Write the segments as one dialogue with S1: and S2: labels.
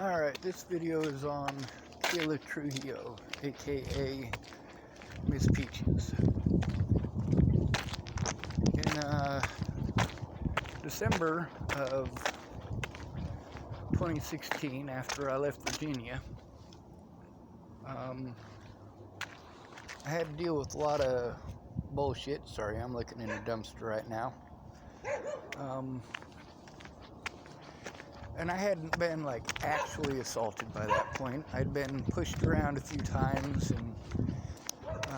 S1: Alright, this video is on Kayla Trujillo, aka Miss Peaches. In December of 2016, after I left Virginia, I had to deal with a lot of bullshit. Sorry, I'm looking in a dumpster right now. And I hadn't been actually assaulted by that point. I'd been pushed around a few times, and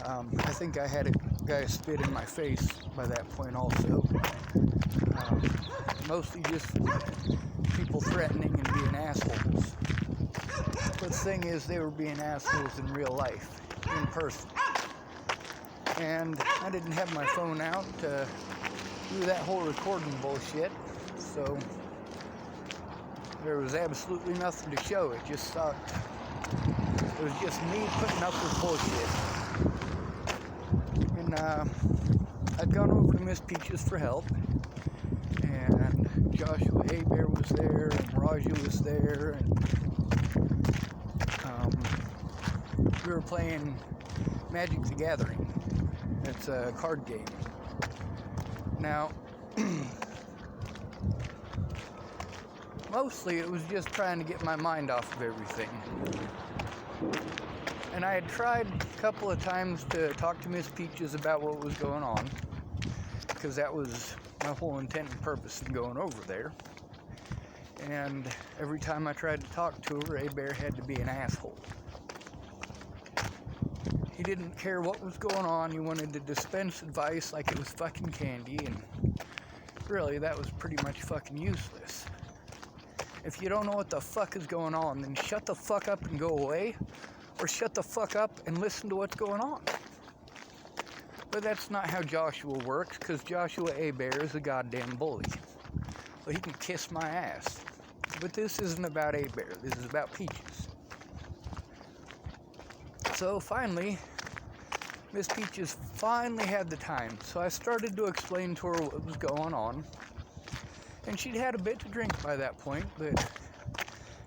S1: I think I had a guy spit in my face by that point also. Mostly just people threatening and being assholes. But the thing is, they were being assholes in real life, in person. And I didn't have my phone out to do that whole recording bullshit, so there was absolutely nothing to show. It just sucked. It was just me putting up with bullshit. And I'd gone over to Miss Peaches for help, and Joshua Hebert was there, and Raja was there, and we were playing Magic the Gathering. It's a card game. Now, mostly it was just trying to get my mind off of everything. And I had tried a couple of times to talk to Miss Peaches about what was going on, because that was my whole intent and purpose in going over there. And every time I tried to talk to her, Hebert had to be an asshole. He didn't care what was going on. He wanted to dispense advice like it was fucking candy, and really, that was pretty much fucking useless. If you don't know what the fuck is going on, then shut the fuck up and go away, or shut the fuck up and listen to what's going on. But that's not how Joshua works, because Joshua Hebert is a goddamn bully. So he can kiss my ass. But this isn't about Hebert, this is about Peaches. So finally, Miss Peaches finally had the time, so I started to explain to her what was going on. And she'd had a bit to drink by that point, but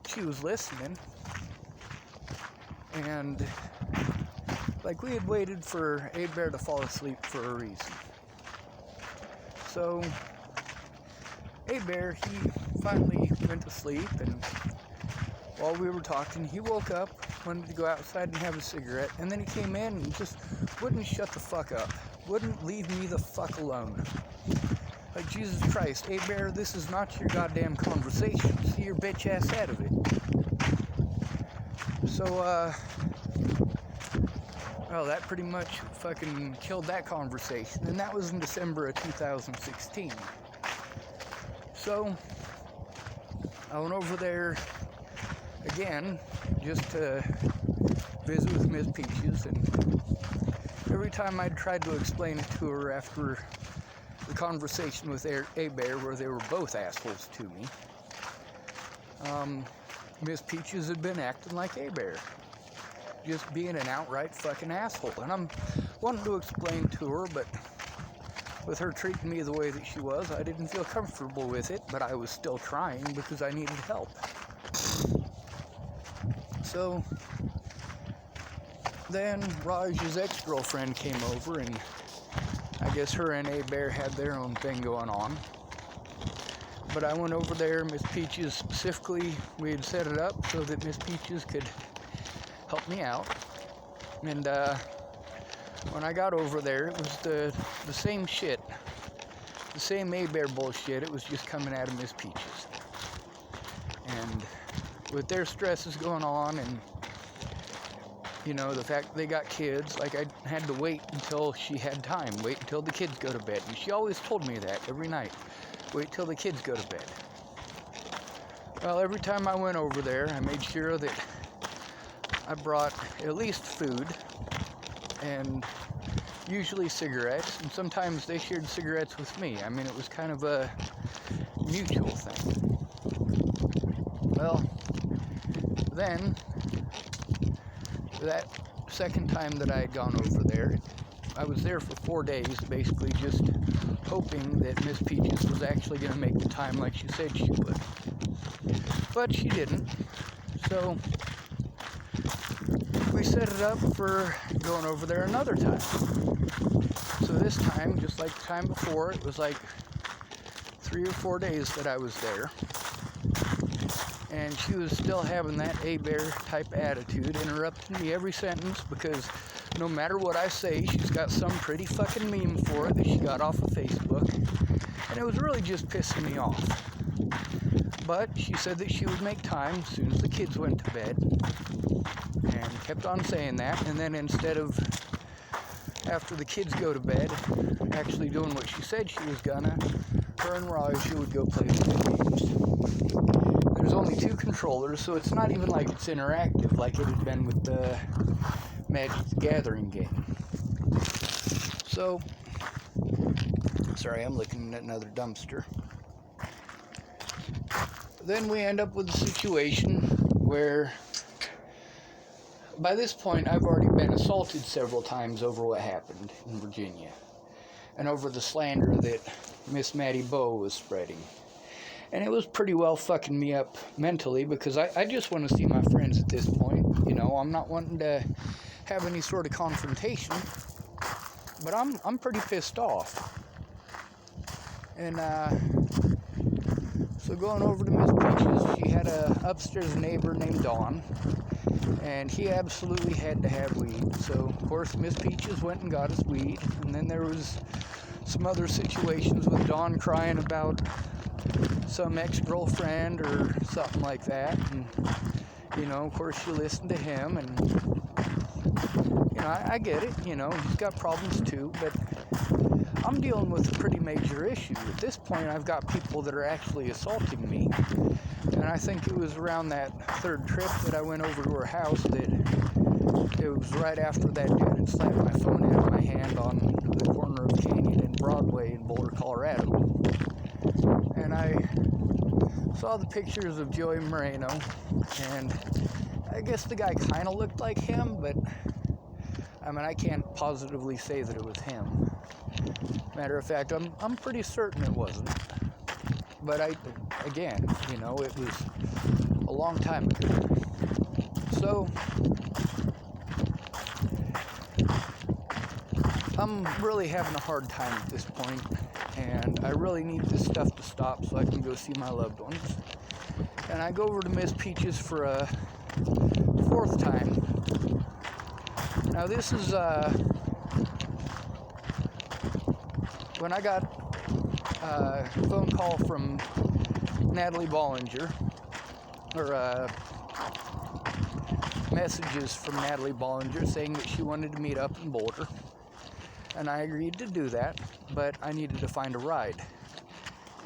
S1: she was listening. And we had waited for Hebert to fall asleep for a reason. So Hebert, he finally went to sleep, and while we were talking, he woke up, wanted to go outside and have a cigarette, and then he came in and just wouldn't shut the fuck up, wouldn't leave me the fuck alone. Like, Jesus Christ, Hebert, this is not your goddamn conversation. See your bitch ass out of it. So, well, that pretty much fucking killed that conversation, and that was in December of 2016. So, I went over there again, just to visit with Miss Peaches, and every time I tried to explain it to her after the conversation with Hebert, where they were both assholes to me, Miss Peaches had been acting like Hebert, just being an outright fucking asshole. And I'm wanting to explain to her, but with her treating me the way that she was, I didn't feel comfortable with it, but I was still trying because I needed help. So then Raj's ex-girlfriend came over, and I guess her and Hebert had their own thing going on. But I went over there, Miss Peaches specifically, we had set it up so that Miss Peaches could help me out. And when I got over there, it was the same shit. The same Hebert bullshit, it was just coming out of Miss Peaches. And with their stresses going on, and you know, the fact that they got kids, I had to wait until she had time, wait until the kids go to bed. And she always told me that every night, wait till the kids go to bed. Well, every time I went over there, I made sure that I brought at least food, and usually cigarettes, and sometimes they shared cigarettes with me. I mean, it was kind of a mutual thing. Well, then, that second time that I had gone over there, I was there for 4 days, basically just hoping that Miss Peaches was actually going to make the time like she said she would. But she didn't. So we set it up for going over there another time. So this time, just like the time before, it was like 3 or 4 days that I was there. And she was still having that A-bear type attitude, interrupting me every sentence because no matter what I say, she's got some pretty fucking meme for it that she got off of Facebook. And it was really just pissing me off. But she said that she would make time as soon as the kids went to bed. And kept on saying that. And then instead of, after the kids go to bed, actually doing what she said she was gonna, her and Raj would go play video games. There's only 2 controllers, so it's not even like it's interactive like it had been with the Magic the Gathering game. So, sorry, I'm looking at another dumpster. Then we end up with a situation where, by this point, I've already been assaulted several times over what happened in Virginia, and over the slander that Miss Maddie Bowe was spreading. And it was pretty well fucking me up mentally because I just want to see my friends at this point. You know, I'm not wanting to have any sort of confrontation, but I'm pretty pissed off. And so going over to Miss Peaches, she had a upstairs neighbor named Dawn, and he absolutely had to have weed. So of course Miss Peaches went and got us weed, and then there was some other situations with Dawn crying about some ex-girlfriend or something like that, and you know, of course she listened to him, and you know, I get it, you know, he's got problems too, but I'm dealing with a pretty major issue. At this point, I've got people that are actually assaulting me, and I think it was around that 3rd trip that I went over to her house that it was right after that dude had slapped my phone out of my hand on the corner of Canyon and Broadway in Boulder, Colorado. And I saw the pictures of Joey Moreno, and I guess the guy kind of looked like him, but I mean, I can't positively say that it was him. Matter of fact, I'm pretty certain it wasn't. But again, you know, it was a long time ago. So I'm really having a hard time at this point, and I really need this stuff to stop so I can go see my loved ones. And I go over to Miss Peaches for a 4th time. Now this is when I got a phone call from Natalie Bollinger, or messages from Natalie Bollinger saying that she wanted to meet up in Boulder. And I agreed to do that, but I needed to find a ride.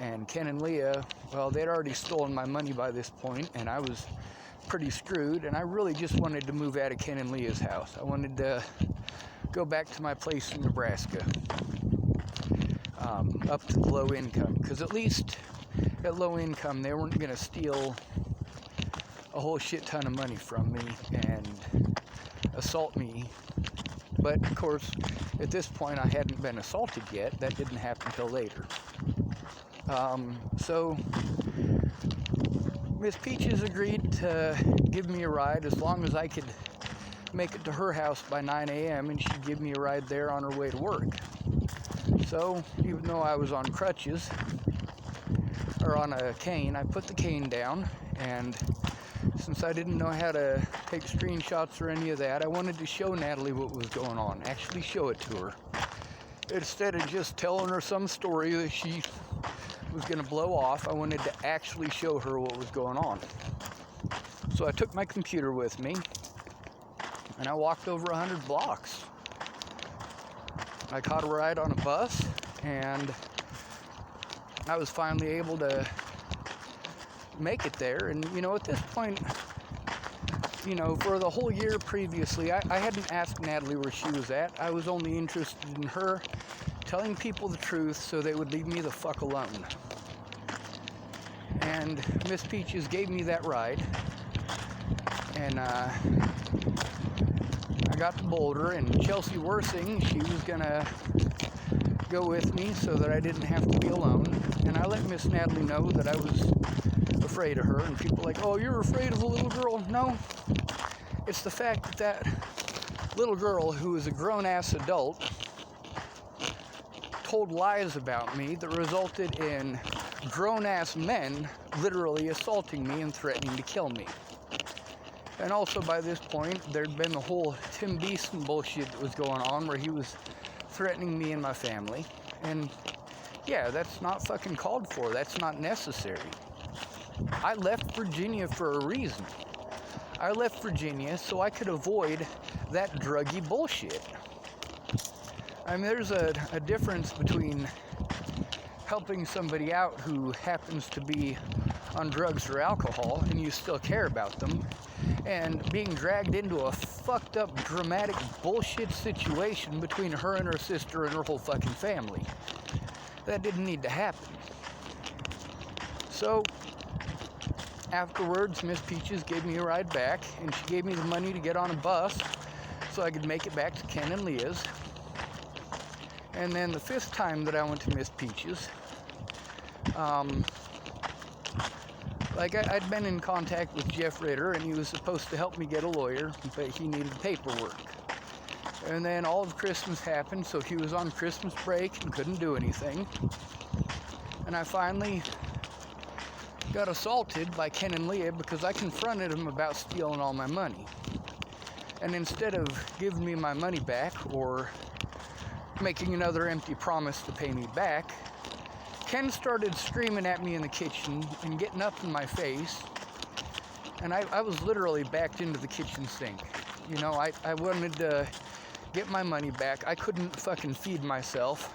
S1: And Ken and Leah, well, they'd already stolen my money by this point, and I was pretty screwed, and I really just wanted to move out of Ken and Leah's house. I wanted to go back to my place in Nebraska, up to the low income, because at least at low income, they weren't going to steal a whole shit ton of money from me and assault me. But of course, at this point, I hadn't been assaulted yet. That didn't happen until later. So Miss Peaches agreed to give me a ride as long as I could make it to her house by 9 a.m. and she'd give me a ride there on her way to work. So even though I was on crutches, or on a cane, I put the cane down, and since I didn't know how to take screenshots or any of that, I wanted to show Natalie what was going on, actually show it to her. Instead of just telling her some story that she was going to blow off, I wanted to actually show her what was going on. So I took my computer with me, and I walked over 100 blocks. I caught a ride on a bus, and I was finally able to make it there. And, you know, at this point, you know, for the whole year previously, I hadn't asked Natalie where she was at. I was only interested in her telling people the truth so they would leave me the fuck alone. And Miss Peaches gave me that ride, and I got to Boulder, and Chelsea Worsing, she was gonna go with me so that I didn't have to be alone. And I let Miss Natalie know that I was afraid of her, and people were like, oh, you're afraid of a little girl? No, it's the fact that that little girl who is a grown-ass adult told lies about me that resulted in grown-ass men literally assaulting me and threatening to kill me. And also by this point, there'd been the whole Tim Beeson bullshit that was going on where he was threatening me and my family. And yeah, that's not fucking called for. That's not necessary. I left Virginia for a reason. I left Virginia so I could avoid that druggy bullshit. I mean, there's a difference between helping somebody out who happens to be on drugs or alcohol and you still care about them, and being dragged into a fucked up, dramatic bullshit situation between her and her sister and her whole fucking family. That didn't need to happen. So, afterwards, Miss Peaches gave me a ride back, and she gave me the money to get on a bus so I could make it back to Ken and Leah's. And then the 5th time that I went to Miss Peaches, I'd been in contact with Jeff Ritter, and he was supposed to help me get a lawyer, but he needed paperwork. And then all of Christmas happened, so he was on Christmas break and couldn't do anything. And I finally got assaulted by Ken and Leah because I confronted him about stealing all my money. And instead of giving me my money back or making another empty promise to pay me back, Ken started screaming at me in the kitchen and getting up in my face, and I was literally backed into the kitchen sink. You know, I wanted to get my money back. I couldn't fucking feed myself,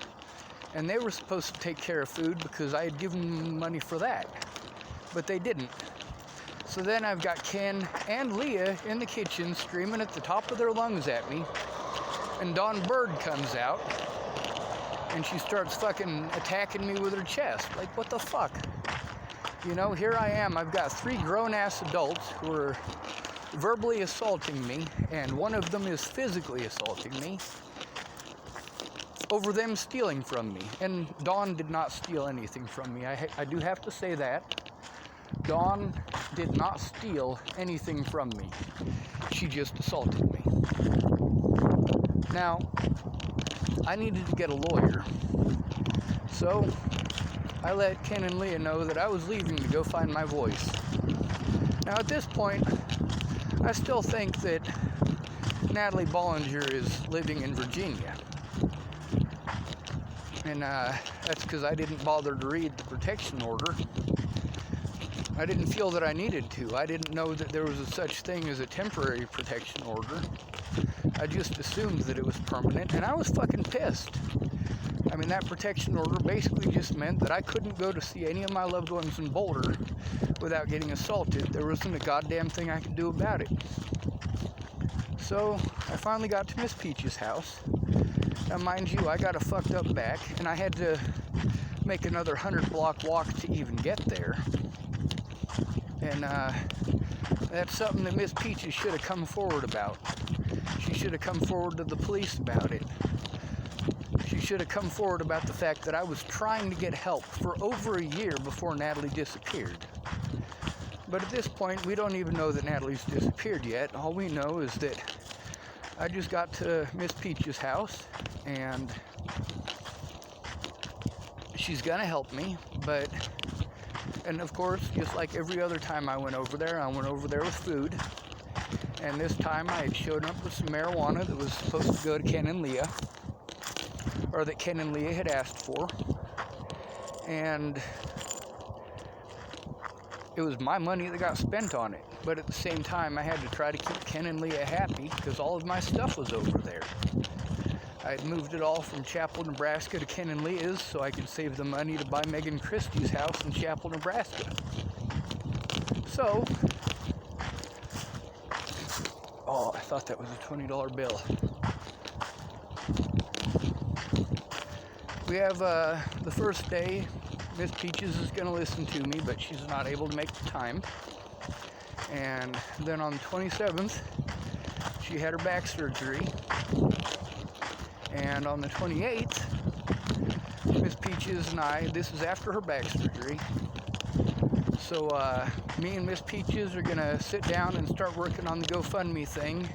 S1: and they were supposed to take care of food because I had given them money for that, but they didn't. So then I've got Ken and Leah in the kitchen screaming at the top of their lungs at me, and Dawn Bird comes out, and she starts fucking attacking me with her chest. Like, what the fuck? You know, here I am. I've got 3 grown-ass adults who are verbally assaulting me, and one of them is physically assaulting me over them stealing from me. And Dawn did not steal anything from me. I do have to say that. Dawn did not steal anything from me. She just assaulted me. Now, I needed to get a lawyer, so I let Ken and Leah know that I was leaving to go find my voice. Now at this point, I still think that Natalie Bollinger is living in Virginia, and that's because I didn't bother to read the protection order. I didn't feel that I needed to. I didn't know that there was a such thing as a temporary protection order. I just assumed that it was permanent, and I was fucking pissed. I mean, that protection order basically just meant that I couldn't go to see any of my loved ones in Boulder without getting assaulted. There wasn't a goddamn thing I could do about it. So, I finally got to Miss Peach's house. Now, mind you, I got a fucked up back, and I had to make another 100-block walk to even get there. And, that's something that Miss Peaches should have come forward about. She should have come forward to the police about it. She should have come forward about the fact that I was trying to get help for over a year before Natalie disappeared. But at this point, we don't even know that Natalie's disappeared yet. All we know is that I just got to Miss Peach's house, and she's gonna help me, but... And of course, just like every other time I went over there with food. And this time I had shown up with some marijuana that was supposed to go to Ken and Leah, or that Ken and Leah had asked for. And it was my money that got spent on it. But at the same time, I had to try to keep Ken and Leah happy because all of my stuff was over there. I had moved it all from Chapel, Nebraska to Ken and Leah's so I could save the money to buy Megan Christie's house in Chapel, Nebraska. So, oh, I thought that was a $20 bill. We have the first day, Miss Peaches is going to listen to me, but she's not able to make the time. And then on the 27th, she had her back surgery. And on the 28th, Miss Peaches and I, this is after her back surgery, So me and Miss Peaches are gonna sit down and start working on the GoFundMe thing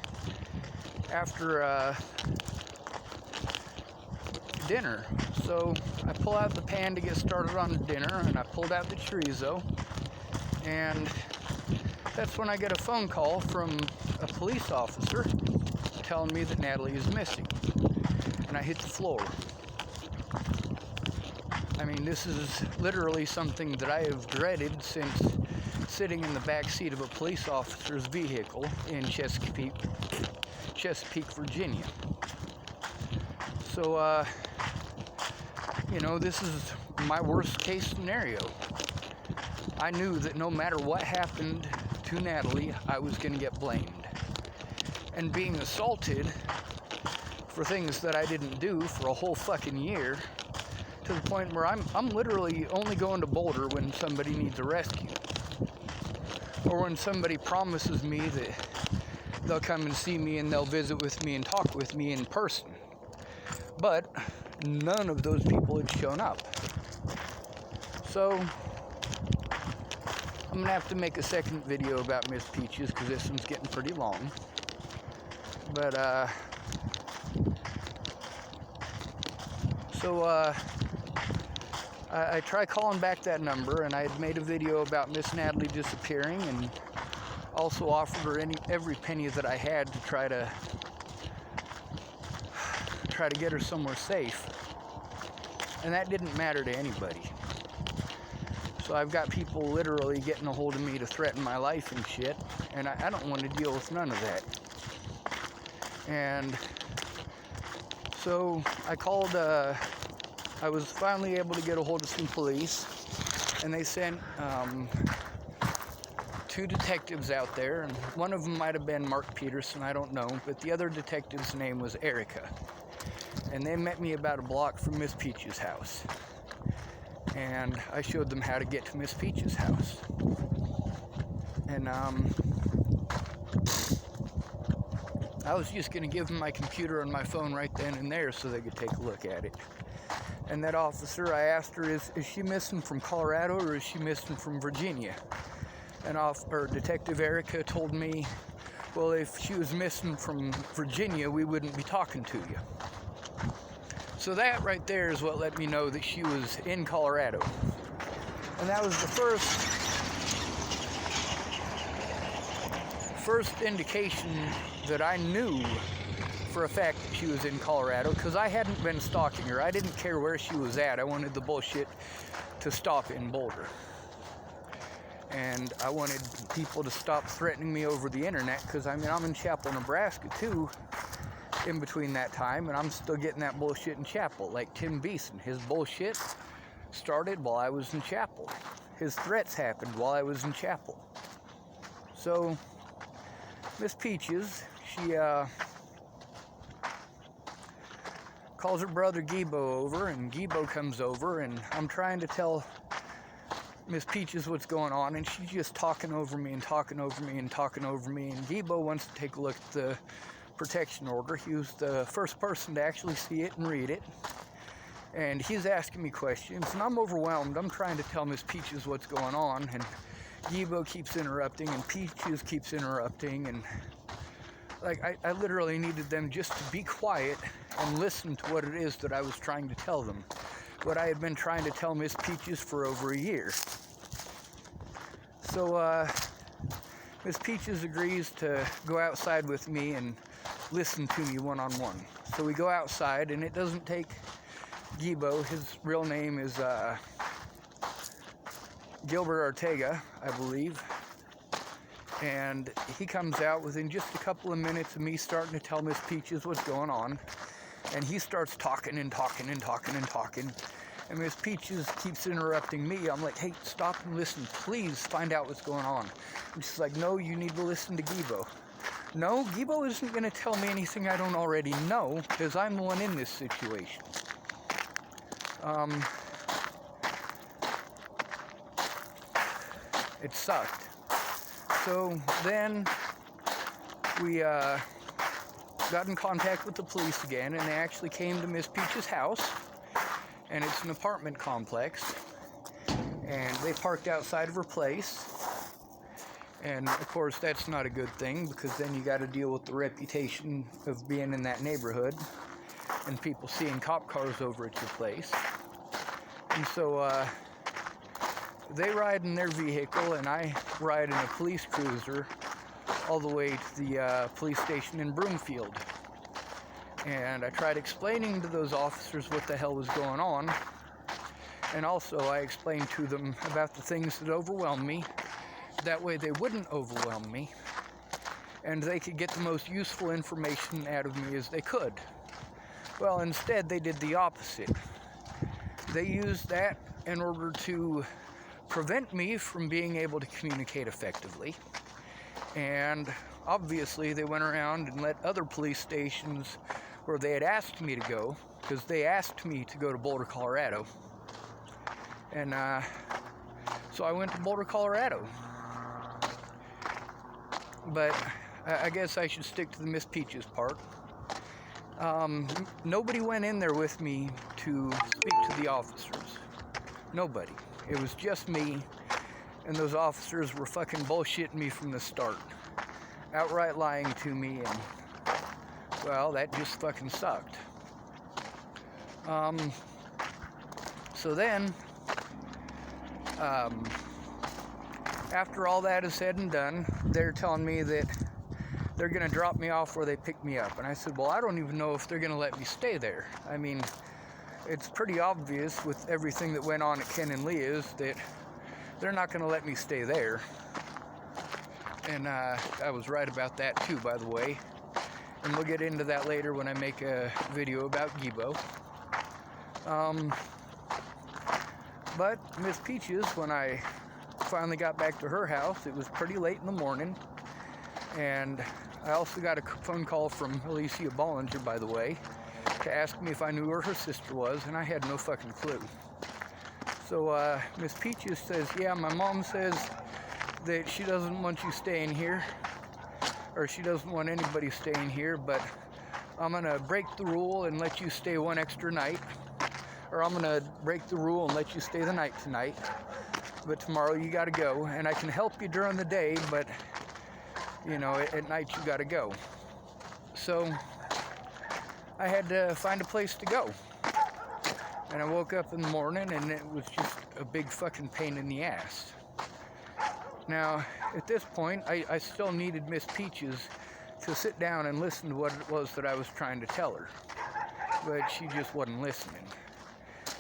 S1: after dinner. So I pull out the pan to get started on dinner, and I pulled out the chorizo, and that's when I get a phone call from a police officer telling me that Natalie is missing, and I hit the floor. I mean, this is literally something that I have dreaded since sitting in the back seat of a police officer's vehicle in Chesapeake, Virginia. So, you know, this is my worst case scenario. I knew that no matter what happened to Natalie, I was going to get blamed. And being assaulted for things that I didn't do for a whole fucking year, to the point where I'm literally only going to Boulder when somebody needs a rescue. Or when somebody promises me that they'll come and see me and they'll visit with me and talk with me in person. But none of those people had shown up. So I'm gonna have to make a second video about Miss Peaches because this one's getting pretty long. But I tried calling back that number, and I had made a video about Miss Natalie disappearing, and also offered her every penny that I had to try to get her somewhere safe. And that didn't matter to anybody. So I've got people literally getting a hold of me to threaten my life and shit, and I don't want to deal with none of that. And so I called, I was finally able to get a hold of some police, and they sent 2 detectives out there, and one of them might have been Mark Peterson, I don't know, but the other detective's name was Erica. And they met me about a block from Miss Peaches' house. And I showed them how to get to Miss Peaches' house. And I was just going to give them my computer and my phone right then and there so they could take a look at it. And that officer, I asked her, is she missing from Colorado or is she missing from Virginia? And Detective Erica told me, well, if she was missing from Virginia, we wouldn't be talking to you. So that right there is what let me know that she was in Colorado. And that was the first indication that I knew for a fact that she was in Colorado, because I hadn't been stalking her. I didn't care where she was at. I wanted the bullshit to stop in Boulder. And I wanted people to stop threatening me over the internet, because I mean, I'm in Chapel, Nebraska too, in between that time, and I'm still getting that bullshit in Chapel. Like Tim Beeson, his bullshit started while I was in Chapel. His threats happened while I was in Chapel. So Miss Peaches, she calls her brother Gibo over, and Gibo comes over, and I'm trying to tell Miss Peaches what's going on, and she's just talking over me and talking over me and talking over me, and Gibo wants to take a look at the protection order. He was the first person to actually see it and read it, and he's asking me questions, and I'm overwhelmed. I'm trying to tell Miss Peaches what's going on, and Gibo keeps interrupting, and Peaches keeps interrupting, and like I literally needed them just to be quiet and listen to what it is that I was trying to tell them, what I had been trying to tell Miss Peaches for over a year. So Miss Peaches agrees to go outside with me and listen to me one-on-one. So we go outside, and it doesn't take Gibo, his real name is Gilbert Ortega, I believe, and he comes out within just a couple of minutes of me starting to tell Miss Peaches what's going on, and he starts talking and talking and talking and talking, and Miss Peaches keeps interrupting me. I'm like, hey, stop and listen, please find out what's going on. And she's like, no, you need to listen to Gibo. No, Gibo isn't going to tell me anything I don't already know, because I'm the one in this situation. It sucked. So then we got in contact with the police again, and they actually came to Miss Peaches' house, and it's an apartment complex. and they parked outside of her place. And of course, that's not a good thing, because then you got to deal with the reputation of being in that neighborhood and people seeing cop cars over at your place. And so they ride in their vehicle, and I ride in a police cruiser all the way to the police station in Broomfield. And I tried explaining to those officers what the hell was going on. And also I explained to them about the things that overwhelm me. That way they wouldn't overwhelm me, and they could get the most useful information out of me as they could. Well, instead they did the opposite. They used that in order to prevent me from being able to communicate effectively. And obviously they went around and let other police stations where they had asked me to go, because they asked me to go to Boulder, Colorado. And so I went to Boulder, Colorado. But I guess I should stick to the Miss Peaches part. Nobody went in there with me to speak to the officers. Nobody. It was just me, and those officers were fucking bullshitting me from the start. Outright lying to me, and, well, that just fucking sucked. So then, after all that is said and done, they're telling me that they're going to drop me off where they pick me up. And I said, well, I don't even know if they're going to let me stay there. I mean, it's pretty obvious with everything that went on at Ken and Leah's that they're not going to let me stay there. And I was right about that too, by the way. And we'll get into that later when I make a video about Gibo. But Miss Peaches, when I finally got back to her house, it was pretty late in the morning, and I also got a phone call from Alicia Bollinger, by the way, to ask me if I knew where her sister was, and I had no fucking clue. So Miss Peaches says, yeah, my mom says that she doesn't want you staying here, or she doesn't want anybody staying here, but I'm gonna break the rule and let you stay one extra night, or I'm gonna break the rule and let you stay the night tonight. But tomorrow you gotta go, and I can help you during the day, but, you know, at night you gotta go. So I had to find a place to go. And I woke up in the morning, and it was just a big fucking pain in the ass. Now, at this point, I still needed Miss Peaches to sit down and listen to what it was that I was trying to tell her. But she just wasn't listening.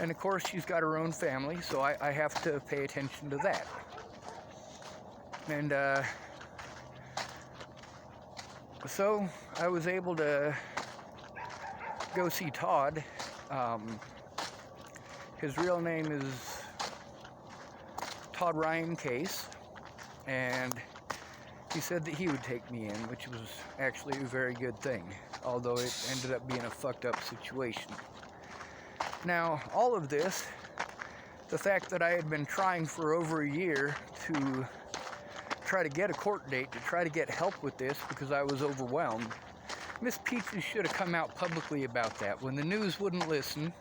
S1: And of course, she's got her own family, so I have to pay attention to that. And so I was able to go see Todd. His real name is Todd Ryan Case, and he said that he would take me in, which was actually a very good thing, although it ended up being a fucked up situation. Now, all of this, the fact that I had been trying for over a year to try to get a court date, to try to get help with this because I was overwhelmed, Miss Peaches should have come out publicly about that. When the news wouldn't listen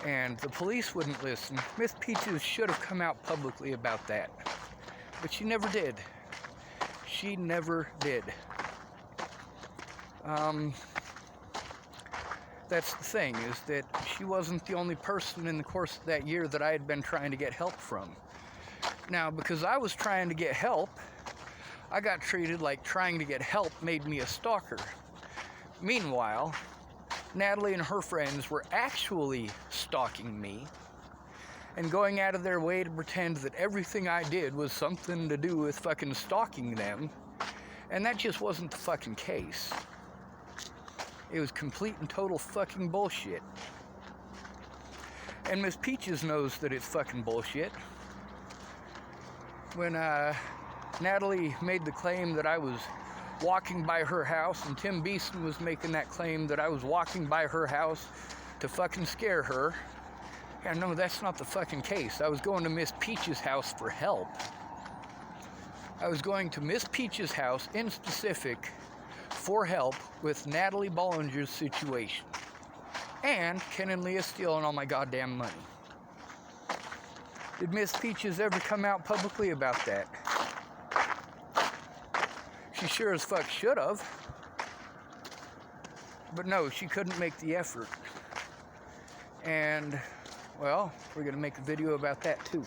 S1: and the police wouldn't listen, Miss Peaches should have come out publicly about that. But she never did. She never did. That's the thing, is that she wasn't the only person in the course of that year that I had been trying to get help from. Now, because I was trying to get help, I got treated like trying to get help made me a stalker. Meanwhile, Natalie and her friends were actually stalking me and going out of their way to pretend that everything I did was something to do with fucking stalking them, and that just wasn't the fucking case. It was complete and total fucking bullshit. And Miss Peaches knows that it's fucking bullshit. When Natalie made the claim that I was walking by her house, and Tim Beeson was making that claim that I was walking by her house to fucking scare her, yeah, no, that's not the fucking case. I was going to Miss Peaches' house for help. I was going to Miss Peaches' house in specific for help with Natalie Bollinger's situation. And Ken and Leah stealing all my goddamn money. Did Miss Peaches ever come out publicly about that? She sure as fuck should have. But no, she couldn't make the effort. And, well, we're going to make a video about that too.